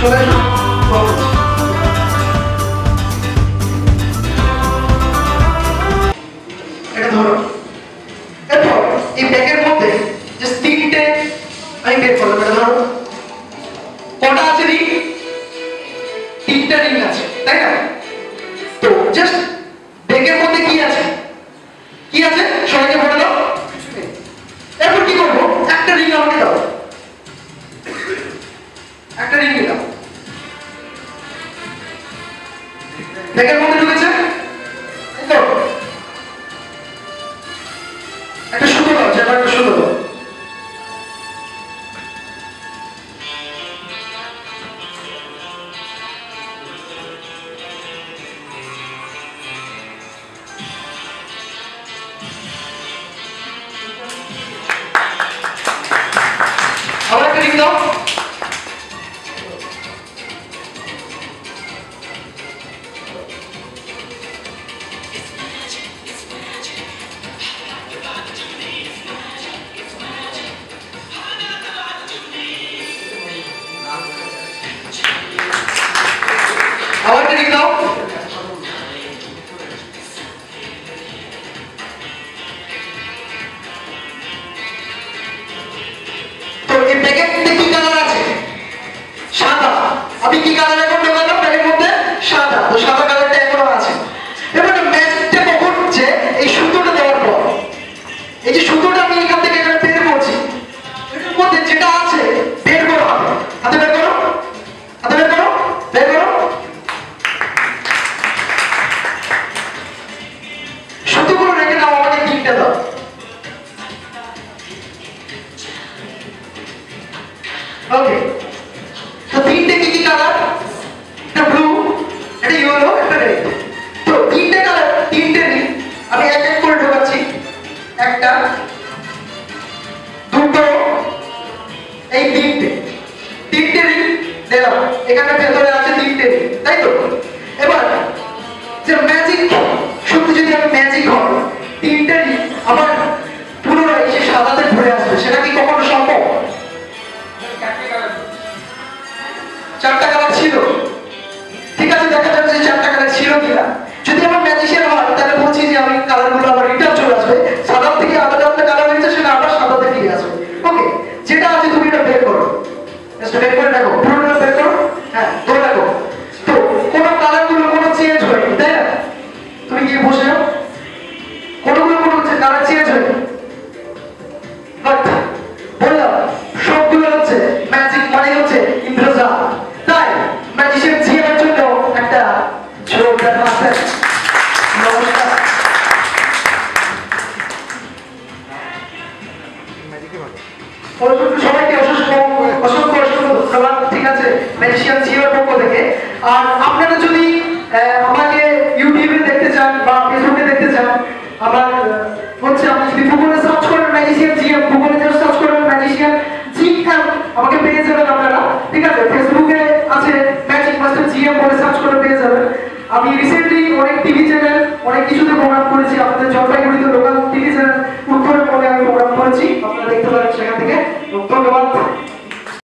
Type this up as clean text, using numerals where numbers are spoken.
চলে এসো। এটা ধরো। এরপর এই ব্যাগের মধ্যে যে তিনটে আমি বের করলাম, এটা ধরো। কটা আছে রিং? তিনটা রিং আছে, তাই না? তো জাস্ট ব্যাগের মধ্যে কি আছে? কি আছে সবাইকে বলে দাও। এরপর কি করবো? একটা রিং আমাকে দাও, একটা রিং দাও। ব্যাগের মধ্যে ঢুকেছে, একটা সুতো দাও, যেটা একটা সুতো দাও। আবার একটা রিং দাও। আবার একটা রিং দাও। তো এই ব্যাগের মধ্যে কি কালার আছে? সাদা। আমি কি কালার এখন ঢোকালাম ব্যাগের মধ্যে? সাদা। তো সাদা কালারটা এখনো আছে। এবার ম্যাজিকটা কখন হচ্ছে? এই সুতোটা দেওয়ার পর। এই যে সুতোটা আমি এখান থেকে এখানে বের করছি, এটার মধ্যে যেটা আছে বের করো হাতে। হাতে বের করো, হাতে বের করো, বের করো। সুতোগুলো রেখে দাও, আমাকে তিনটা দাও। ওকে, তো তিনটে কি কি কালার? একটা ব্লু, একটা ইয়েলো, একটা রেড। তো তিনটে কালার, তিনটে রিং আমি এক এক করে ঢোকাচ্ছি। একটা, দুটো, এই তিনটে। তিনটে রিং দিলাম, এখানে ভেতরে আছে তিনটে রিং, তাই তো? এবার যে ম্যাজিক, সত্যি যদি আমি ম্যাজিক হয়, তিনটে রিং আবার পুনরায় এসে সাদাতে ঘুরে আসবে, সেটা কি কখনো সম্ভব? চারটা কালার ছিল, ঠিক আছে, দেখা যাবে যে চারটা কালার ছিল কিনা। যদি আমার ম্যাজিশিয়ান হয় তাহলে বলছি যে আমি কালারগুলো আবার রিটার্ন চলে আসবে, সাদা থেকে আলাদা আলাদা কালার হয়েছে সেটা আবার সাদাতে ফিরে আসবে। ওকে, যেটা আছে তুমি এটা বের করো, বের করে রাখো, পুরোটা বের করো। হ্যাঁ, ধরে রাখো। তো কোনো কালারগুলো কোনো চেঞ্জ হয়নি, তাই না? তুমি গিয়ে বসে যাও, কোনোগুলো কোনো কালার চেঞ্জ হয়নি। বাট বললাম সবগুলো হচ্ছে ম্যাজিক, মানে হচ্ছে ইন্দ্রজাল। তাই ম্যাজিশিয়ান জিএমের জন্য একটা জোরদার হাততালি। নমস্কার। সবাইকে অসংখ্য অসংখ্য ধন্যবাদ, ঠিক আছে, ম্যাজিশিয়ান জিএমের পক্ষ থেকে। আর আপনারা যদি আমাকে ইউটিউবে দেখতে চান বা ফেসবুকে দেখতে চান, আমার হচ্ছে আপনি যদি গুগলে সার্চ করেন ম্যাজিশিয়ান জিএম, গুগলে জাস্ট সার্চ করেন ম্যাজিশিয়ান জিএম, আমাকে পেয়ে যাবেন আপনারা, ঠিক আছে। ফেসবুকে আছে ম্যাজিক মাস্টার জিএম বলে সার্চ করে পেয়ে যাবেন। আমি রিসেন্টলি অনেক টিভি চ্যানেল, অনেক কিছুতে প্রোগ্রাম করেছি।